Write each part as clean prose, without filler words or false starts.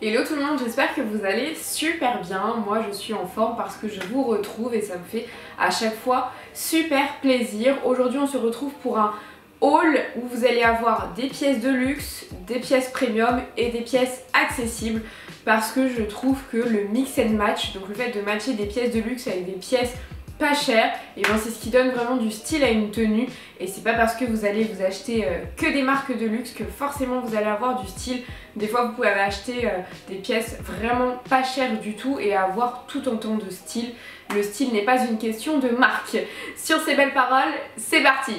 Hello tout le monde, j'espère que vous allez super bien. Moi je suis en forme parce que je vous retrouve et ça me fait à chaque fois super plaisir. Aujourd'hui on se retrouve pour un haul où vous allez avoir des pièces de luxe, des pièces premium et des pièces accessibles parce que je trouve que le mix and match, donc le fait de matcher des pièces de luxe avec des pièces pas cher, et ben c'est ce qui donne vraiment du style à une tenue. Et c'est pas parce que vous allez vous acheter que des marques de luxe que forcément vous allez avoir du style. Des fois vous pouvez acheter des pièces vraiment pas chères du tout et avoir tout autant de style. Le style n'est pas une question de marque. Sur ces belles paroles, c'est parti!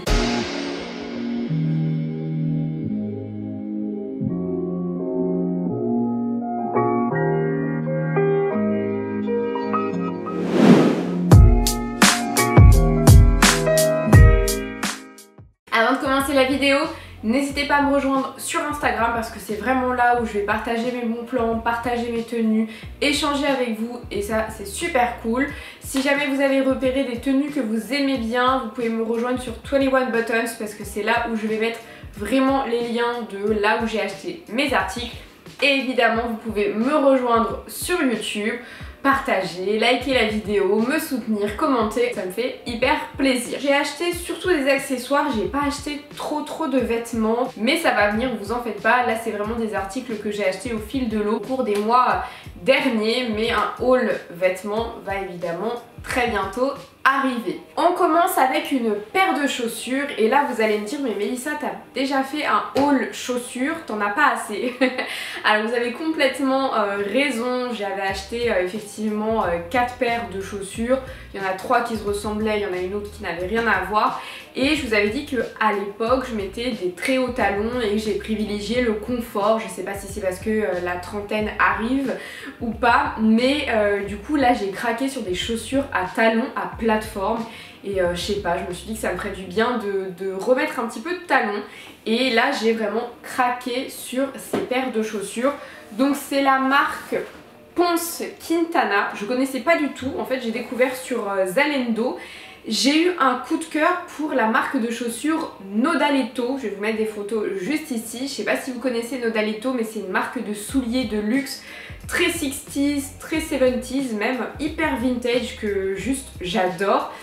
Avant de commencer la vidéo, n'hésitez pas à me rejoindre sur Instagram parce que c'est vraiment là où je vais partager mes bons plans, partager mes tenues, échanger avec vous et ça c'est super cool. Si jamais vous avez repéré des tenues que vous aimez bien, vous pouvez me rejoindre sur 21 Buttons parce que c'est là où je vais mettre vraiment les liens de là où j'ai acheté mes articles. Et évidemment vous pouvez me rejoindre sur YouTube, partager, liker la vidéo, me soutenir, commenter, ça me fait hyper plaisir. J'ai acheté surtout des accessoires, j'ai pas acheté trop de vêtements, mais ça va venir, vous en faites pas. Là c'est vraiment des articles que j'ai achetés au fil de l'eau au cours des mois derniers, mais un haul vêtements va évidemment très bientôt arriver. On commence avec une paire de chaussures et là vous allez me dire mais Mélissa t'as déjà fait un haul chaussures, t'en as pas assez. Alors vous avez complètement raison, j'avais acheté effectivement 4 paires de chaussures, il y en a 3 qui se ressemblaient, il y en a une autre qui n'avait rien à voir et je vous avais dit qu'à l'époque je mettais des très hauts talons et j'ai privilégié le confort. Je sais pas si c'est parce que la trentaine arrive ou pas, mais du coup là j'ai craqué sur des chaussures à talons, à plateforme et je sais pas, je me suis dit que ça me ferait du bien de remettre un petit peu de talons et là j'ai vraiment craqué sur ces paires de chaussures. Donc c'est la marque Ponce Quintana, je connaissais pas du tout, en fait j'ai découvert sur Zalendo. J'ai eu un coup de cœur pour la marque de chaussures Nodaletto, je vais vous mettre des photos juste ici. Je sais pas si vous connaissez Nodaletto mais c'est une marque de souliers de luxe très 60s, très 70s, même hyper vintage que juste j'adore.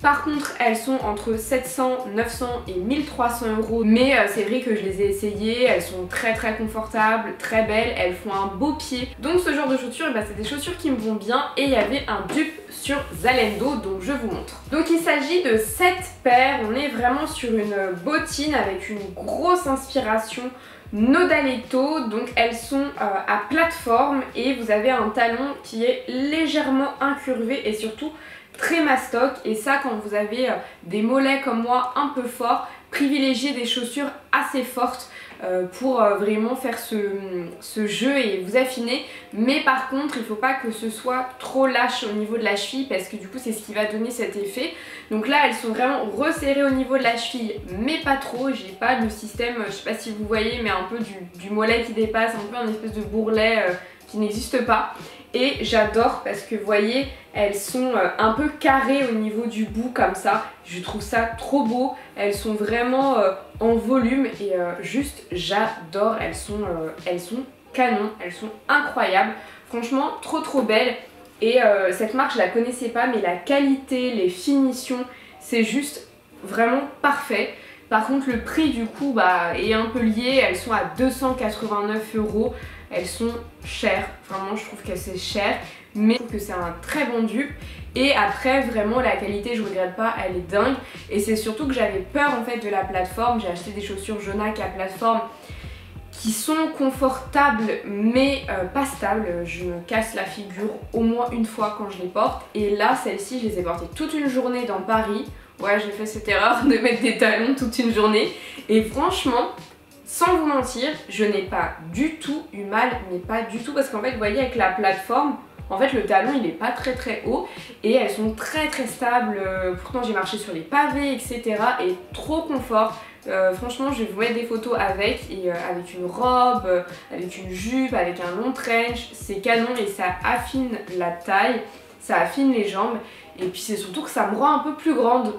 Par contre elles sont entre 700, 900 et 1300 €, mais c'est vrai que je les ai essayées, elles sont très confortables, très belles, elles font un beau pied. Donc ce genre de chaussures, c'est des chaussures qui me vont bien et il y avait un dupe sur Zalendo, donc je vous montre. Donc il s'agit de 7 paires, on est vraiment sur une bottine avec une grosse inspiration Nodaletto, donc elles sont à plateforme et vous avez un talon qui est légèrement incurvé et surtout très mastoc, et ça quand vous avez des mollets comme moi un peu forts, privilégiez des chaussures assez fortes pour vraiment faire ce jeu et vous affiner. Mais par contre il faut pas que ce soit trop lâche au niveau de la cheville parce que du coup c'est ce qui va donner cet effet. Donc là elles sont vraiment resserrées au niveau de la cheville mais pas trop, j'ai pas le système, je sais pas si vous voyez, mais un peu du mollet qui dépasse, un peu un espèce de bourrelet qui n'existe pas. Et j'adore parce que vous voyez elles sont un peu carrées au niveau du bout comme ça, je trouve ça trop beau, elles sont vraiment en volume et juste j'adore, elles sont canon, elles sont incroyables, franchement trop belles. Et cette marque je la connaissais pas mais la qualité, les finitions, c'est juste vraiment parfait. Par contre le prix du coup est un peu lié, elles sont à 289 €. Elles sont chères, vraiment je trouve que c'est cher, mais je trouve que c'est un très bon dupe. Et après vraiment la qualité je regrette pas, elle est dingue. Et c'est surtout que j'avais peur en fait de la plateforme, j'ai acheté des chaussures Jonac à plateforme qui sont confortables mais pas stables. Je me casse la figure au moins une fois quand je les porte. Et là celles-ci je les ai portées toute une journée dans Paris. Ouais, j'ai fait cette erreur de mettre des talons toute une journée et franchement sans vous mentir, je n'ai pas du tout eu mal, mais pas du tout, parce qu'en fait vous voyez avec la plateforme, en fait le talon il est pas très haut et elles sont très stables. Pourtant j'ai marché sur les pavés etc. et trop confort. Franchement je vais vous mettre des photos avec une robe, avec une jupe, avec un long trench, c'est canon et ça affine la taille, ça affine les jambes. Et puis c'est surtout que ça me rend un peu plus grande.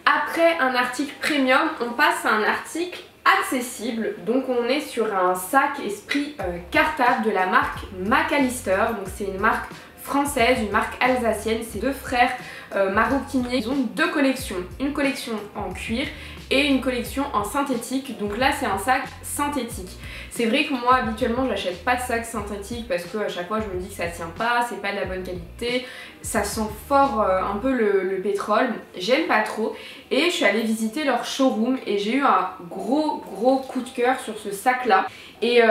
Après un article premium, on passe à un article accessible. Donc on est sur un sac esprit cartable de la marque McAllister. Donc c'est une marque française, une marque alsacienne. C'est deux frères maroquiniers. Ils ont deux collections, une collection en cuir et une collection en synthétique. Donc là c'est un sac synthétique. C'est vrai que moi habituellement j'achète pas de sac synthétique parce que à chaque fois je me dis que ça tient pas, c'est pas de la bonne qualité, ça sent fort un peu le pétrole, j'aime pas trop. Et je suis allée visiter leur showroom et j'ai eu un gros coup de cœur sur ce sac là. Et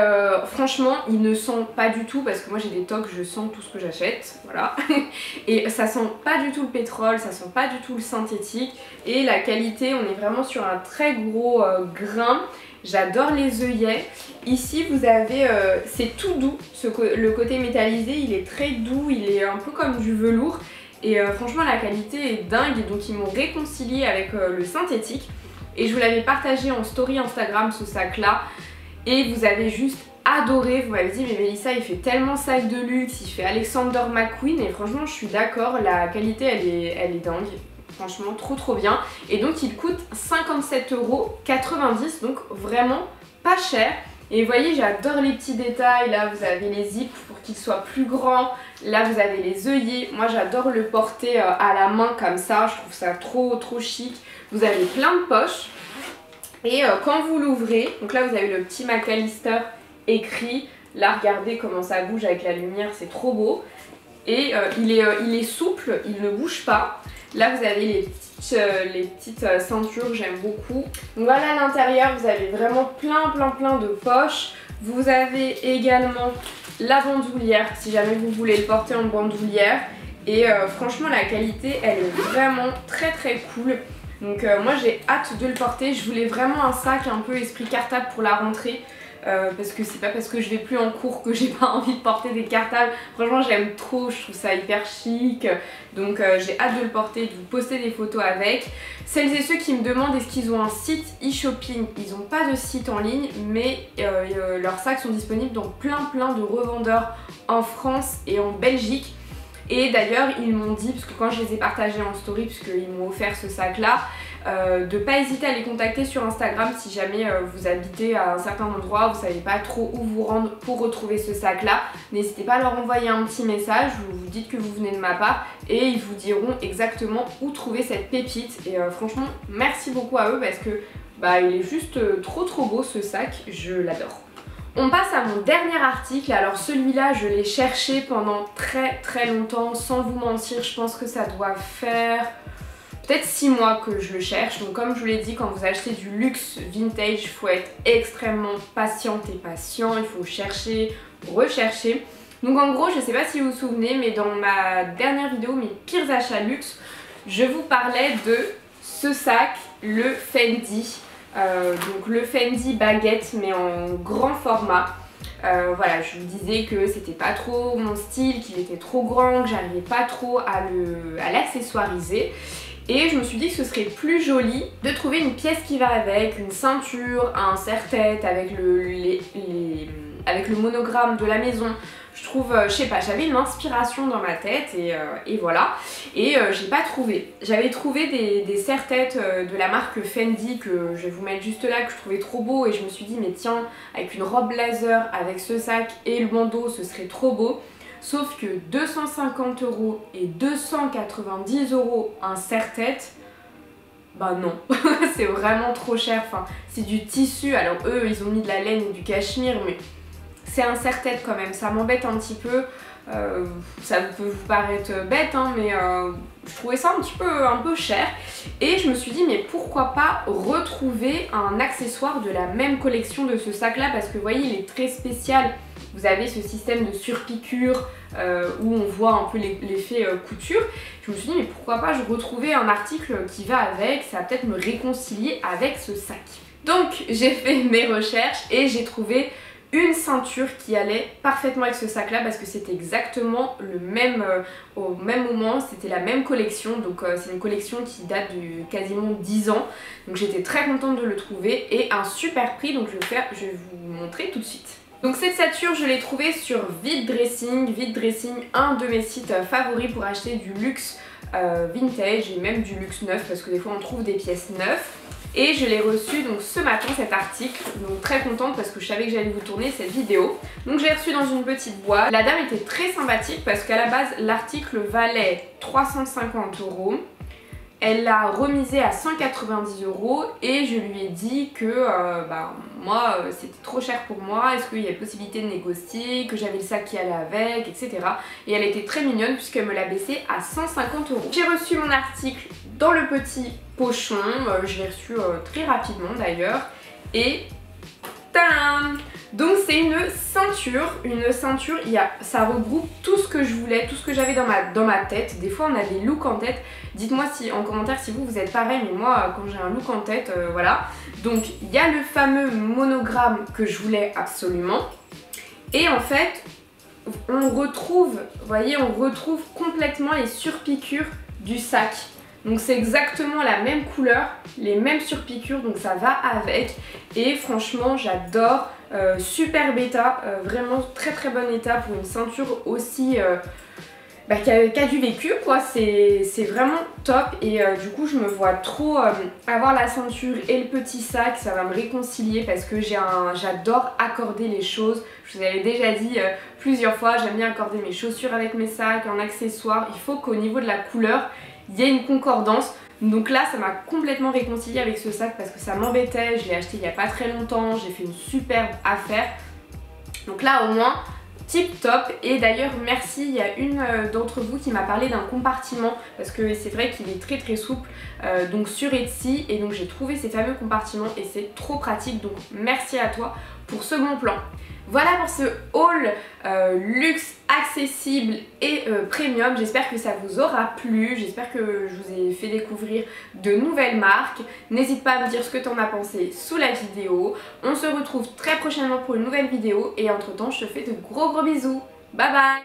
franchement il ne sent pas du tout, parce que moi j'ai des tocs, je sens tout ce que j'achète, voilà. Et ça sent pas du tout le pétrole, ça sent pas du tout le synthétique. Et la qualité, on est vraiment sur un très gros grain. J'adore les œillets. Ici vous avez, c'est tout doux, le côté métallisé il est très doux, il est un peu comme du velours. Et franchement la qualité est dingue, donc ils m'ont réconcilié avec le synthétique. Et je vous l'avais partagé en story Instagram ce sac là. Et vous avez juste adoré, vous m'avez dit mais Mélissa il fait tellement sac de luxe, il fait Alexander McQueen. Et franchement je suis d'accord, la qualité elle est dingue. Franchement trop bien. Et donc il coûte 57,90 €, donc vraiment pas cher. Et vous voyez j'adore les petits détails, là vous avez les zips pour qu'ils soient plus grands, là vous avez les œillets, moi j'adore le porter à la main comme ça, je trouve ça trop chic. Vous avez plein de poches et quand vous l'ouvrez, donc là vous avez le petit McAllister écrit, là regardez comment ça bouge avec la lumière, c'est trop beau. Et il est souple, il ne bouge pas. Là vous avez les petites ceintures, j'aime beaucoup. Donc voilà, à l'intérieur vous avez vraiment plein de poches. Vous avez également la bandoulière si jamais vous voulez le porter en bandoulière. Et franchement la qualité elle est vraiment très cool. Donc moi j'ai hâte de le porter. Je voulais vraiment un sac un peu esprit cartable pour la rentrée. Parce que c'est pas parce que je vais plus en cours que j'ai pas envie de porter des cartables. Franchement j'aime trop, je trouve ça hyper chic. Donc j'ai hâte de le porter, de vous poster des photos avec. Celles et ceux qui me demandent est-ce qu'ils ont un site e-shopping, ils n'ont pas de site en ligne, mais leurs sacs sont disponibles dans plein de revendeurs en France et en Belgique. Et d'ailleurs ils m'ont dit, parce que quand je les ai partagés en story, puisqu'ils m'ont offert ce sac là, de pas hésiter à les contacter sur Instagram si jamais vous habitez à un certain endroit, vous savez pas trop où vous rendre pour retrouver ce sac là. N'hésitez pas à leur envoyer un petit message, vous dites que vous venez de ma part et ils vous diront exactement où trouver cette pépite. Et franchement merci beaucoup à eux parce que il est juste trop beau ce sac, je l'adore. On passe à mon dernier article. Alors celui-là je l'ai cherché pendant très longtemps, sans vous mentir, je pense que ça doit faire peut-être 6 mois que je le cherche. Donc comme je vous l'ai dit, quand vous achetez du luxe vintage, il faut être extrêmement patiente et patient, il faut chercher, rechercher. Donc en gros, je sais pas si vous vous souvenez, mais dans ma dernière vidéo, mes pires achats luxe, je vous parlais de ce sac, le Fendi. Donc le Fendi baguette mais en grand format. Voilà, je vous disais que c'était pas trop mon style, qu'il était trop grand, que j'arrivais pas trop à l'accessoiriser. Et je me suis dit que ce serait plus joli de trouver une pièce qui va avec, une ceinture, un serre-tête avec le monogramme de la maison. Je trouve, je sais pas, j'avais une inspiration dans ma tête et voilà. Et j'ai pas trouvé. J'avais trouvé des serre-têtes de la marque Fendi que je vais vous mettre juste là, que je trouvais trop beau. Et je me suis dit, mais tiens, avec une robe blazer, avec ce sac et le bandeau, ce serait trop beau. Sauf que 250 € et 290 € un serre-tête, bah non, c'est vraiment trop cher. Enfin, c'est du tissu, alors eux ils ont mis de la laine et du cachemire, mais c'est un serre-tête quand même, ça m'embête un petit peu. Ça peut vous paraître bête hein, mais je trouvais ça un peu cher. Et je me suis dit mais pourquoi pas retrouver un accessoire de la même collection de ce sac là, parce que vous voyez il est très spécial. Vous avez ce système de surpiqûre où on voit un peu l'effet couture. Je me suis dit mais pourquoi pas je retrouvais un article qui va avec, ça va peut-être me réconcilier avec ce sac. Donc j'ai fait mes recherches et j'ai trouvé une ceinture qui allait parfaitement avec ce sac là, parce que c'était exactement le même au même moment, c'était la même collection. Donc c'est une collection qui date de quasiment 10 ans, donc j'étais très contente de le trouver et un super prix. Donc je vais vous montrer tout de suite. Donc cette ceinture je l'ai trouvée sur Vide Dressing, un de mes sites favoris pour acheter du luxe vintage et même du luxe neuf, parce que des fois on trouve des pièces neuves. et je l'ai reçu donc ce matin cet article, donc très contente parce que je savais que j'allais vous tourner cette vidéo. Donc je l'ai reçu dans une petite boîte. La dame était très sympathique parce qu'à la base l'article valait 350 €. Elle l'a remisé à 190 € et je lui ai dit que moi c'était trop cher pour moi, est-ce qu'il y a possibilité de négocier, que j'avais le sac qui allait avec, etc. Et elle était très mignonne puisqu'elle me l'a baissé à 150 €. J'ai reçu mon article dans le petit pochon, je l'ai reçu très rapidement d'ailleurs et tadam! Donc c'est une ceinture, ça regroupe tout ce que je voulais, tout ce que j'avais dans ma tête. Des fois on a des looks en tête, dites-moi en commentaire si vous êtes pareil, mais moi quand j'ai un look en tête, voilà. Donc il y a le fameux monogramme que je voulais absolument. Et en fait, on retrouve, vous voyez, on retrouve complètement les surpiqûres du sac. Donc c'est exactement la même couleur, les mêmes surpiqûres, donc ça va avec. Et franchement j'adore, super bêta, vraiment très très bon état pour une ceinture aussi qui a du vécu quoi, c'est vraiment top. Et du coup je me vois trop avoir la ceinture et le petit sac, ça va me réconcilier parce que j'adore accorder les choses. Je vous avais déjà dit plusieurs fois, j'aime bien accorder mes chaussures avec mes sacs, en accessoires. Il faut qu'au niveau de la couleur il y ait une concordance. Donc là ça m'a complètement réconciliée avec ce sac parce que ça m'embêtait, je l'ai acheté il n'y a pas très longtemps, j'ai fait une superbe affaire. Donc là au moins tip top. Et d'ailleurs merci, il y a une d'entre vous qui m'a parlé d'un compartiment parce que c'est vrai qu'il est très très souple donc sur Etsy, et donc j'ai trouvé ces fameux compartiments et c'est trop pratique, donc merci à toi pour ce bon plan. Voilà pour ce haul luxe, accessible et premium. J'espère que ça vous aura plu, j'espère que je vous ai fait découvrir de nouvelles marques. N'hésite pas à me dire ce que tu en as pensé sous la vidéo. On se retrouve très prochainement pour une nouvelle vidéo et entre temps je te fais de gros bisous. Bye bye.